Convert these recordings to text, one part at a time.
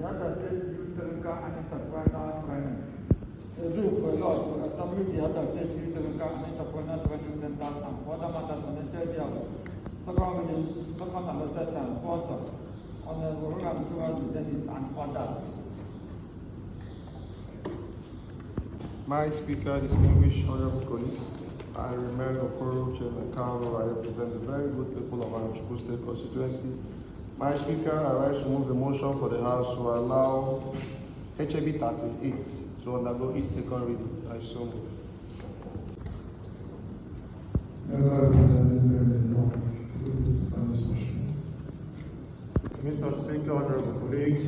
State Youth and Entrepreneur Training. The rule for law to establish the State Youth and Entrepreneur Training Centers and further matters on the area. Second research and sponsor on the program to Dennis and others. My speaker, distinguished honorable colleagues, I remain Okoro Chairman Kano. I represent the very good people of Anambra State constituency. My speaker, I rise to move a motion for the House to allow HAB 38 to undergo its second reading. I so move. Mr. Speaker, honorable colleagues,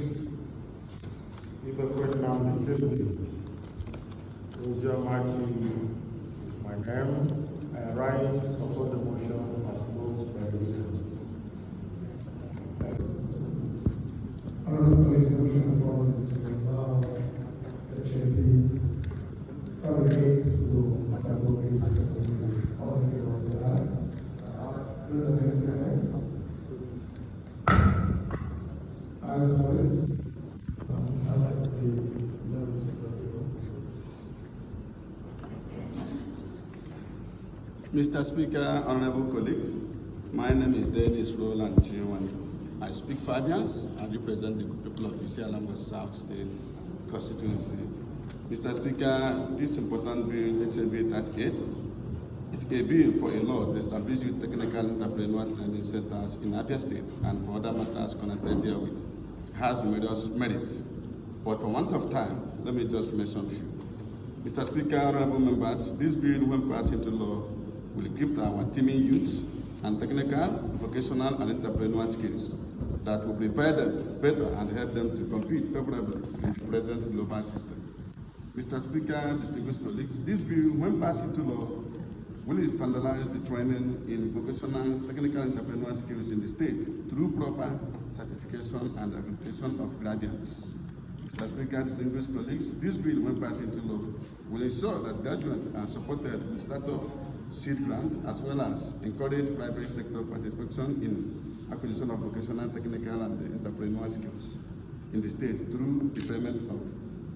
if a question on the table, Rosia Martin is my name. I rise to support the motion as moved by the Speaker. Honorable colleagues, the motion for us is to allow HAB 38 to undergo its second reading. All in favor say aye. Those against say nay. Ayes have it. I'd like the levels of the bill. Mr. Speaker, honorable colleagues, my name is Dennis Roland Chiwani. I speak Fabians and represent the people of Anambra South State constituency. Mr. Speaker, this important bill, HAB 38, is a bill for a law to establish youth technical entrepreneur training centers in Abia State and for other matters connected therewith. Has numerous merits, but for want of time, let me just mention a few. Mr. Speaker, honorable members, this bill, when passed into law, will equip our teaming youths and technical, vocational, and entrepreneurial skills that will prepare them better and help them to compete favorably in the present global system. Mr. Speaker, distinguished colleagues, this bill, when passed into law, will standardize the training in vocational, technical, entrepreneurial skills in the state through proper certification and accreditation of graduates. Mr. Speaker, distinguished colleagues, this bill, when passed into law, will ensure that graduates are supported with startup seed grant as well as encourage private sector participation in acquisition of vocational, technical, and entrepreneurial skills in the state through the payment of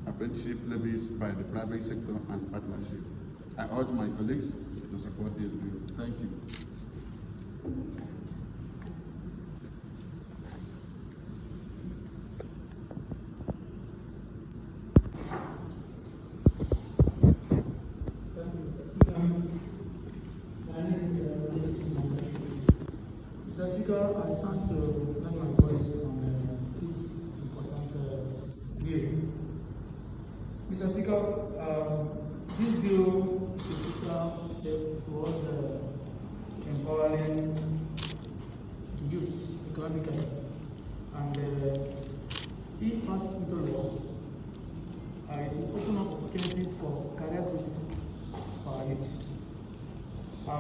apprenticeship levies by the private sector and partnership. I urge my colleagues to support this bill. Thank you. Mr. Speaker, I stand to lend my voice on this important bill. Mr. Speaker, this bill is a crucial step towards empowering the youth economically, and if passed into law, it will open up opportunities for career growth for our youth. I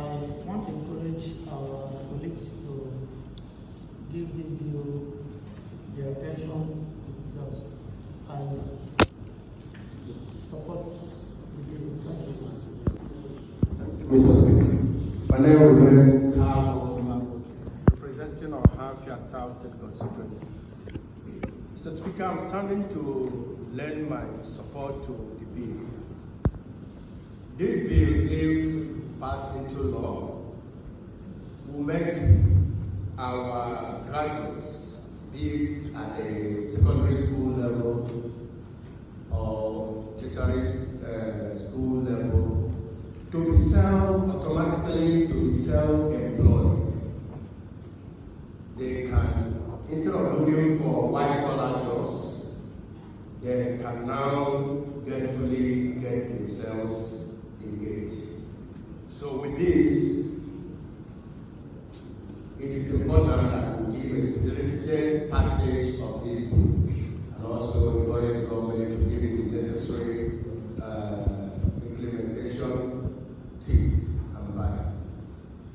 want to encourage our colleagues to give this bill the attention it deserves. I support the bill. Thank you. Mr. Speaker, my name remains Carl, representing our Abia South State constituency. Mr. Speaker, I'm standing to lend my support to the bill. This bill, if passed into law, will make our graduates, be it at a secondary school level or tertiary school level, to be self-employed. They can, instead of looking for white-collar jobs, they can now gratefully get themselves engaged. So with this, it is important that we give a spirited passage of this book and also encourage the government to give it the necessary implementation teeth and bite.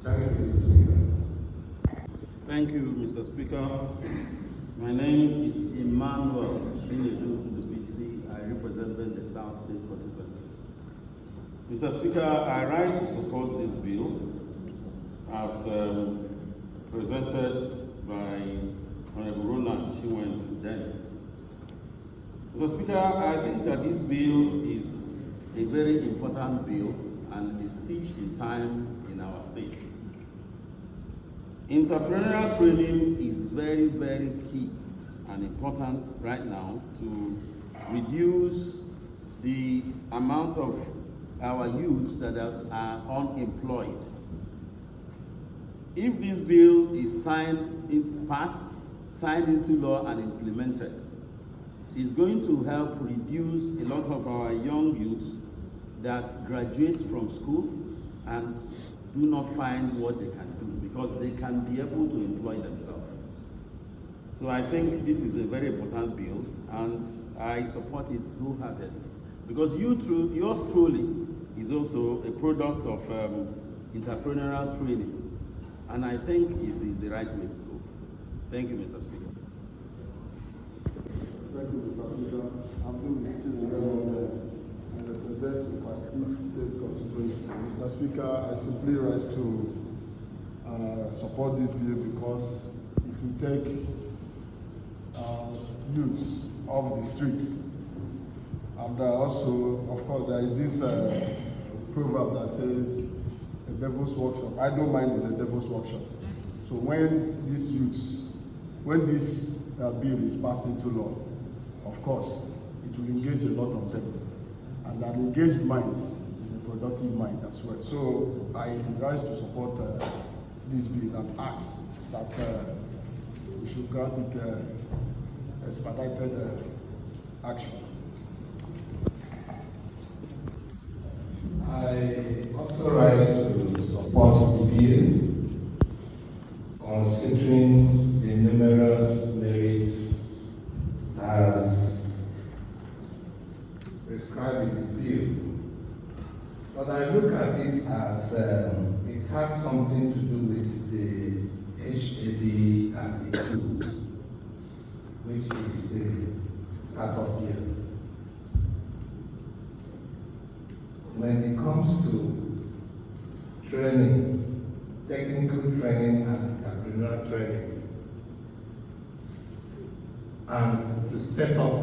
Thank you, Mr. Speaker. Thank you, Mr. Speaker. My name is Emmanuel Shinedu, the PC. I represent the South State constituency. Mr. Speaker, I rise to support this bill as presented by Honorable Roland Chiwani Dennis. Mr. Speaker, I think that this bill is a very important bill and is stitched in time in our state. Entrepreneurial training is very, very key and important right now to reduce the amount of our youths that are unemployed. If this bill is passed, signed into law and implemented, it's going to help reduce a lot of our young youths that graduate from school and do not find what they can do because they can be able to employ themselves. So I think this is a very important bill and I support it wholeheartedly because yours truly is also a product of entrepreneurial training and I think it's the right way to go. Thank you, Mr. Speaker. Thank you, Mr. Speaker. I'm doing still and represent my East State constituency. Mr. Speaker, I simply rise to support this bill because it will take youths off the streets. And also, of course, there is this proverb that says, a devil's workshop. I don't mind is a devil's workshop. So when this bill is passed into law, of course, it will engage a lot of them. And an engaged mind is a productive mind as well. So I rise to support this bill and ask that we should grant it expedited action. I also rise to support the bill, considering the numerous merits as prescribed in the bill. But I look at it as it has something to do with the HAB 32, which is the startup bill. When it comes to training, technical training and entrepreneurial training, and to set up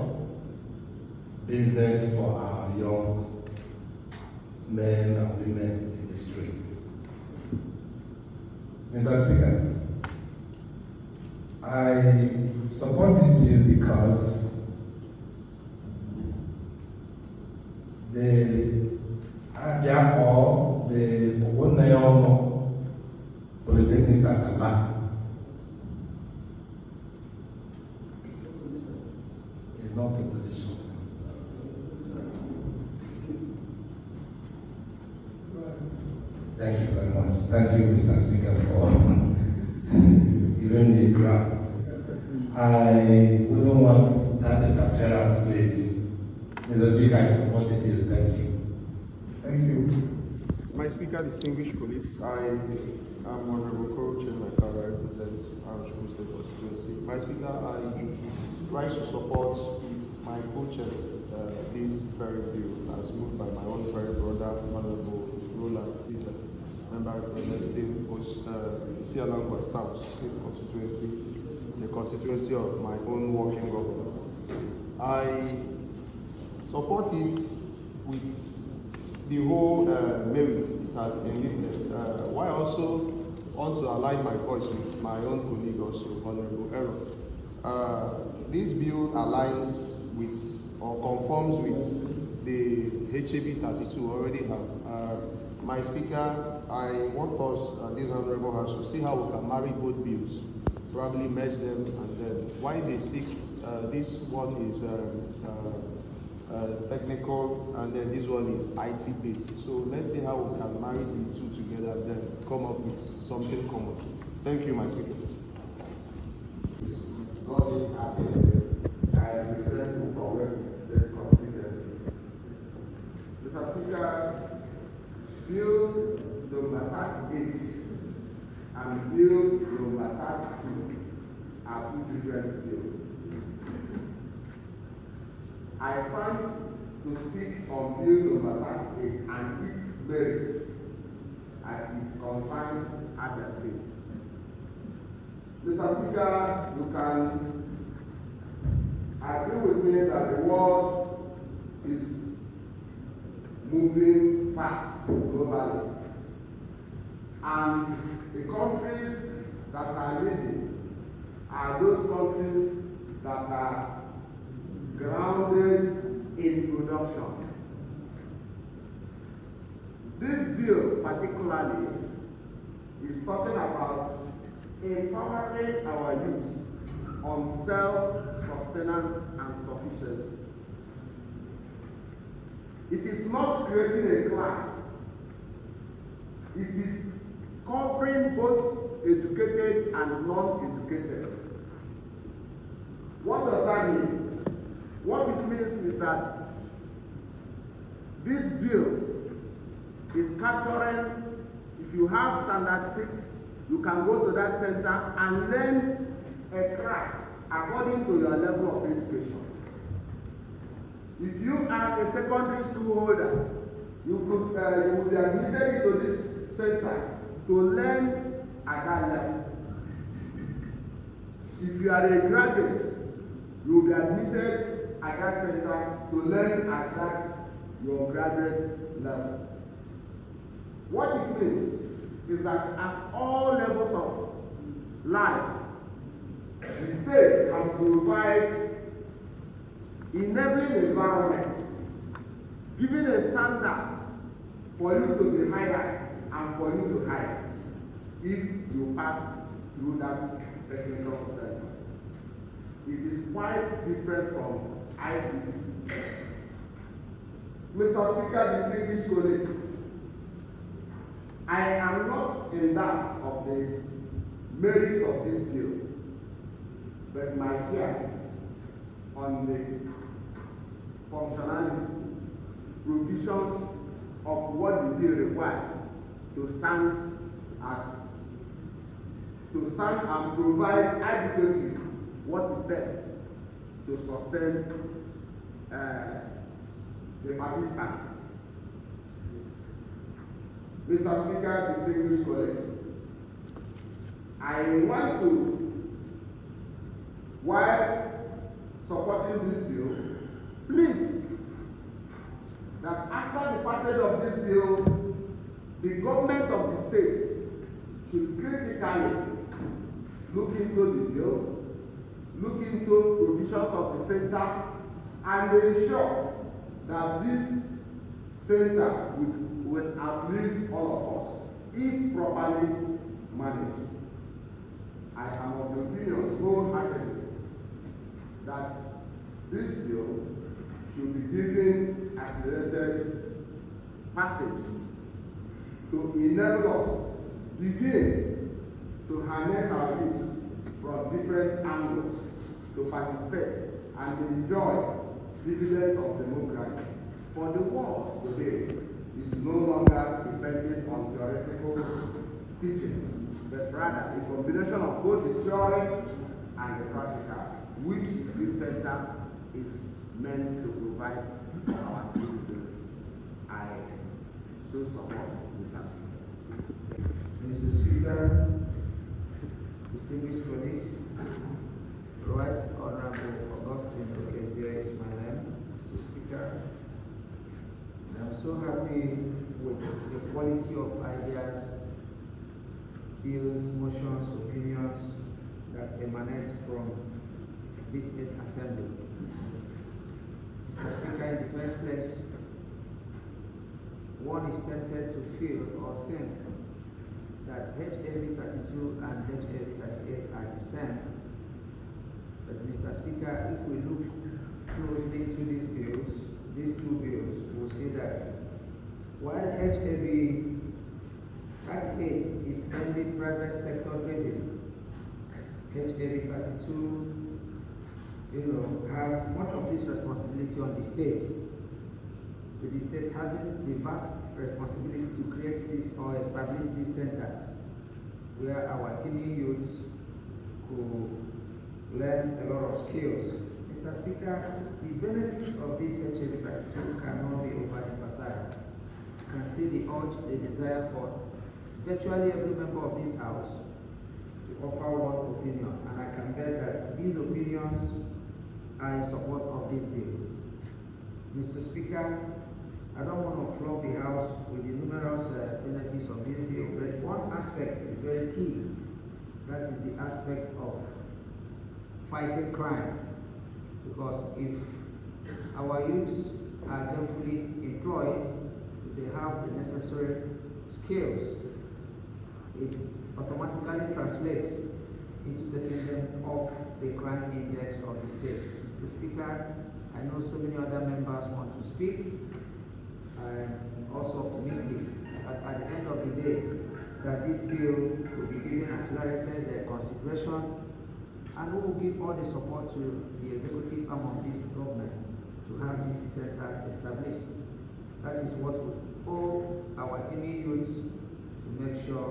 business for our young men and women in the streets. Mr. Speaker, I support this bill because the Abia or the Owonayono Polytechnics at Abia is not a position. Thank you very much. Thank you, Mr. Speaker, for giving the grants. I wouldn't want that interference, please. Mr. Speaker, I support the bill. Thank you. Thank you. My Speaker, distinguished colleagues, I am Honorable Koro Chenaka, I represent our State constituency. My Speaker, I rise to support with my full chest this very bill as moved by my own very brother, Honorable Roland Caesar, member representing Sialangwa South State constituency, the constituency of my own working government. I support it with the whole merit it has enlisted. Why also want to align my voice with my own colleague also, Honorable Aaron. This bill aligns with or conforms with the HAB 32 already have. My Speaker, I want us, this Honorable House, to see how we can marry both bills, probably merge them, and then why they seek, this one is technical, and then this one is IT based. So let's see how we can marry the two together and then come up with something common. Thank you, my Speaker. I represent for West State constituency. Mr. Speaker, Bill number 38 and Bill number 32 are two different bills. I stand to speak on Bill number 38 and its merits as it concerns Abia State. Mr. Speaker, you can agree with me that the world is moving fast globally. And the countries that are leading are those countries that are grounded in production. This bill particularly is talking about empowering our youth on self-sustenance and sufficiency. It is not creating a class. It is covering both educated and non-educated. What does that mean? What it means is that this bill is capturing, if you have standard 6, you can go to that center and learn a craft according to your level of education. If you are a secondary school holder, you will be admitted into this center to learn at that level. If you are a graduate, you will be admitted at that center to learn at that your graduate level. What it means is that at all levels of life, the state can provide enabling environment, giving a standard for you to be hired and for you to hire if you pass through that technical center. It is quite different from ICT. Mr. Speaker, distinguished colleagues, I am not in doubt of the merits of this bill, but my fear is on the functionality, provisions of what the bill requires to stand and provide adequately what it takes to sustain the participants. Mr. Speaker, distinguished colleagues, I want to, whilst supporting this bill, plead that after the passage of this bill, the government of the state should critically look into the bill, look into provisions of the center, and ensure that this center will uplift all of us if properly managed. I am of the opinion wholeheartedly that this bill should be given accelerated passage to enable us begin to harness our youth from different angles to participate and enjoy dividends of democracy. For the world today is no longer dependent on theoretical teachings, but rather a combination of both the theory and the practical, which this center is meant to provide for our citizens. I so support Mr. Speaker. Mr. Speaker, distinguished colleagues, Right Honorable Augustine Okezie is my name, Mr. Speaker. And I'm so happy with the quality of ideas, bills, motions, opinions that emanate from this assembly. Mr. Speaker, in the first place, one is tempted to feel or think that HAB 32 and HAB 38 are the same. But Mr. Speaker, if we look closely into these two bills, we will see that while HAB 38 is ending private sector revenue, HAB 32 has much of its responsibility on the state, with the state having the vast responsibility to create this or establish these centers where our teeny youths could learn a lot of skills. Mr. Speaker, the benefits of this HAB 32 cannot be overemphasized. You can see the urge, the desire for virtually every member of this house to offer one opinion, and I can bet that these opinions are in support of this bill. Mr. Speaker, I don't want to flood the House with the numerous benefits of this bill, but one aspect is very key. That is the aspect of fighting crime. Because if our youths are carefully employed, if they have the necessary skills, it automatically translates into taking them off the crime index of the state. Mr. Speaker, I know so many other members want to speak. I'm also optimistic that at the end of the day, that this bill will be given accelerated consideration, and we will give all the support to the executive arm of this government to have these centers established. That is what we owe our teeming youths to make sure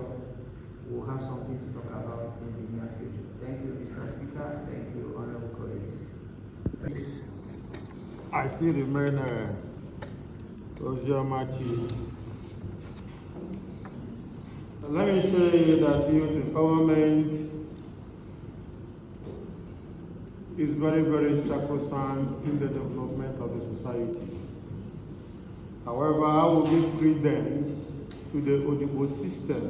we'll have something to talk about in the near future. Thank you, Mr. Speaker. Thank you, honorable colleagues. I still remain Machi. Let me say that youth empowerment is very, very sacrosanct in the development of the society. However, I will give credence to the Odibo system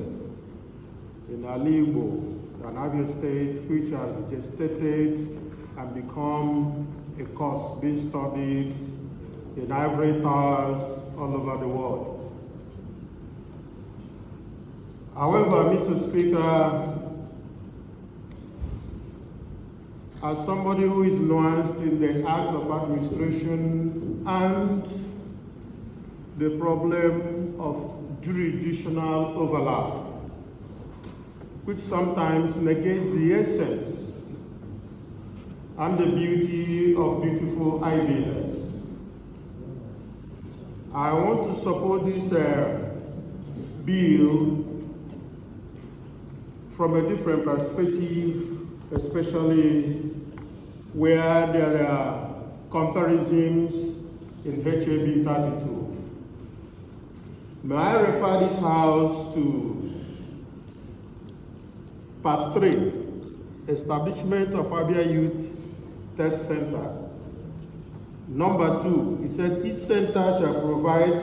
in Alibo, an Abia state which has gestated and become a course being studied in ivory towers all over the world. However, Mr. Speaker, as somebody who is nuanced in the art of administration and the problem of jurisdictional overlap, which sometimes negates the essence and the beauty of beautiful ideas, I want to support this bill from a different perspective, especially where there are comparisons in HAB 32. May I refer this House to Part 3, Establishment of Abia Youth Tech Center. Number 2, it said each center shall provide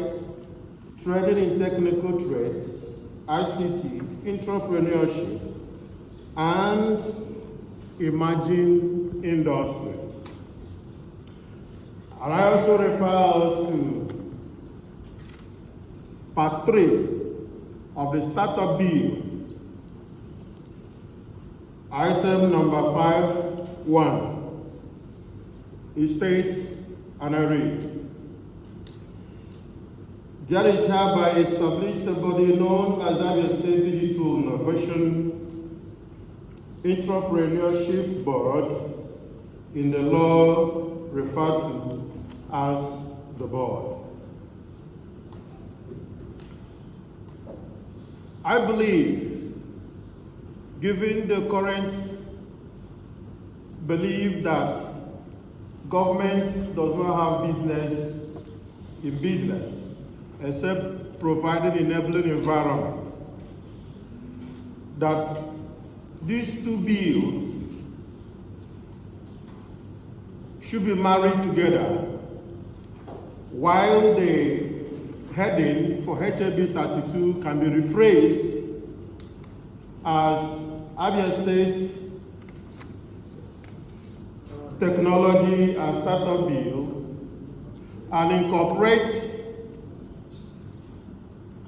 training in technical trades, ICT, entrepreneurship, and emerging industries. And I also refer us to Part 3 of the Startup Bill, item number 5.1. It states, and I read, there is hereby established a body known as Abia State Digital Innovation Entrepreneurship Board, in the law referred to as the board. I believe, given the current belief that government does not have business in business, except providing enabling environment, that these two bills should be married together, while the heading for HAB 32 can be rephrased as Abia State Technology and Startup Bill, and incorporate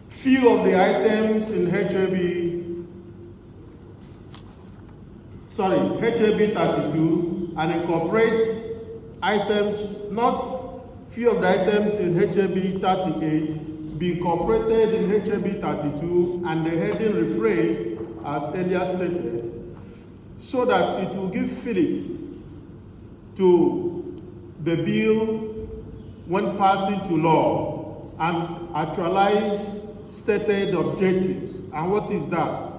few of the items in HAB 32, and incorporate items, not few of the items in HAB 38, be incorporated in HAB 32, and the heading rephrased as earlier stated, so that it will give fillip to the bill when passed into law and actualize stated objectives. And what is that?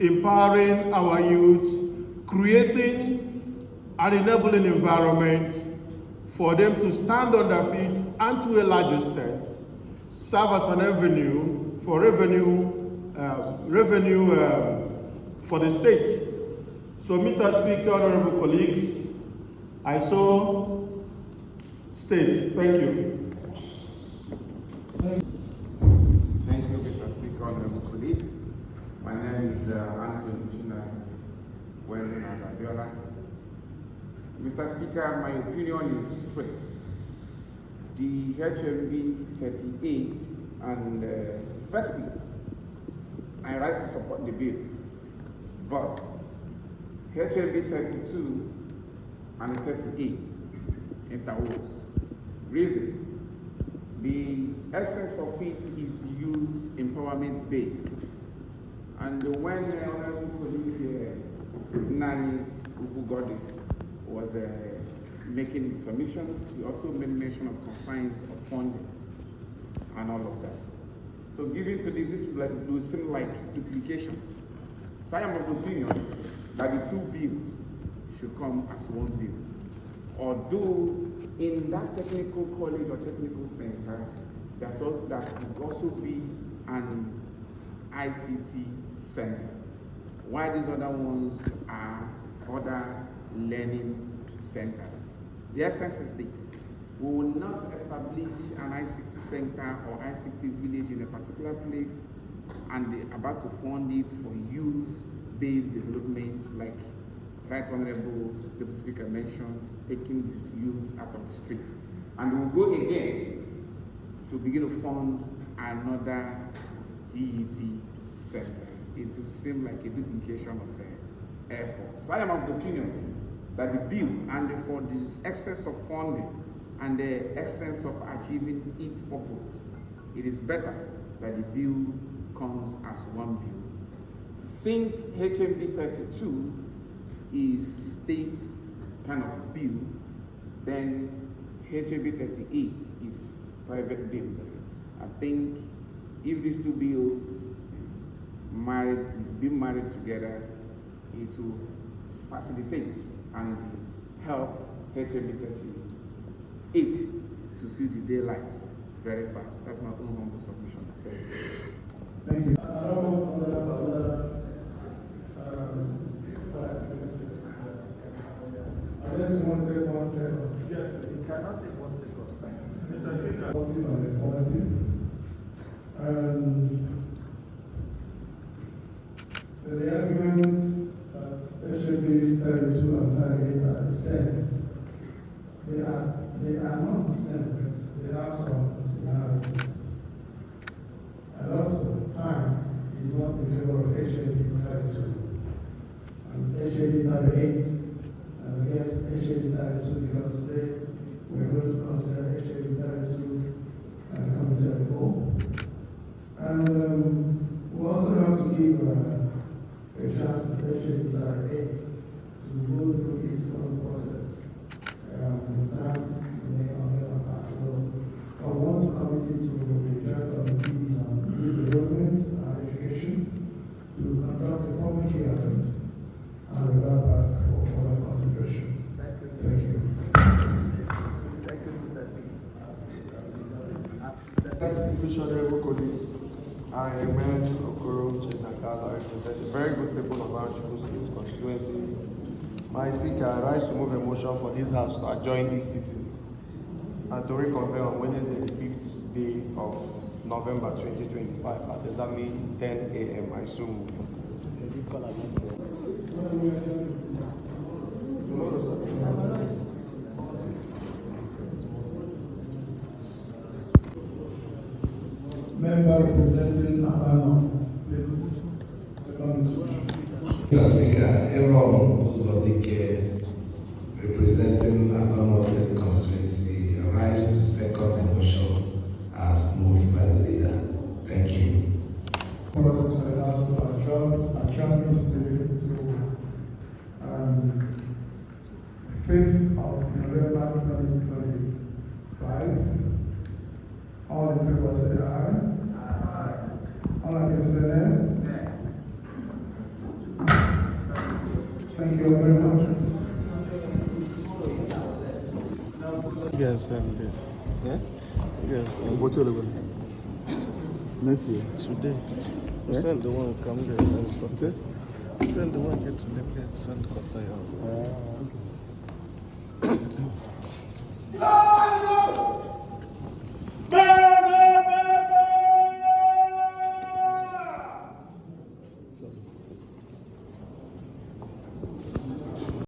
Empowering our youth, creating an enabling environment for them to stand on their feet and, to a large extent, serve as an avenue for revenue for the state. So, Mr. Speaker, honorable colleagues, I so state. Thank you. Thank you, Mr. Speaker, honorable colleagues. My name is Anthony Chinasi, well known as Abia. Mr. Speaker, my opinion is straight. The HMB 38 and firstly, I rise to support the bill, but HMB 32 and 38 interwoves. Reason: the essence of it is youth empowerment based. And when the honorable colleague Nani Ubugodi was making his submission, he also made mention of concerns of funding and all of that. So given to this will seem like duplication. So I am of the opinion that the two bills should come as one bill. Although in that technical college or technical center, that would also be an ICT center, while these other ones are other learning centers. The essence is this: we will not establish an ICT center or ICT village in a particular place and they're about to fund it for youth-based development, like Right Honorable the Speaker mentioned, taking these youths out of the street. And we'll go again to begin to fund another TET center. It will seem like a duplication of effort. So I am of the opinion that the bill, and for this excess of funding and the essence of achieving its purpose, it is better that the bill comes as one bill. Since HMB 32 is state kind of bill, then HMB 38 is private bill. I think if these two bills being married together, it will facilitate and help HMB 38 to see the daylight very fast. That's my own humble submission. Thank you. I just want to take 1 second. Yes, you cannot take 1 second. The arguments that HMB 32 and 38 are the same. They are not the same, but they have some similarities. And also, time is not in favor of HMB 32 and HMB 38 and against HMB 32 because today we're going to consider HMB 32 and committee of the whole. And we also have to give a chance to HMB 38 to go through its own process in time to make our possible. I want the committee to reject committees on youth development and education to conduct a public hearing and revert back for further consideration. Thank you. Thank you, Mr. Distinguished honorable colleagues, I remain Okoro Chenakala, represent the very good people of our State constituency. My speaker, I rise to move a motion for this house to adjourn this sitting and to reconvene on Wednesday, the 5th day of November 2025 at exactly 10 a.m. I assume. Member representing Abia, please. Second discussion. Mr. Speaker, Aaron Uzodike, representing Abia State constituency, rise to second the motion as moved by the leader. Thank you. Process for the House to adjourn this sitting to 5th of November 2025. All in favor say aye. All against say nay. Thank you very much. Yes, yeah? Yes, what's your level? Next year. Today. You send the one, come there, send the Send the one, get to them, get send the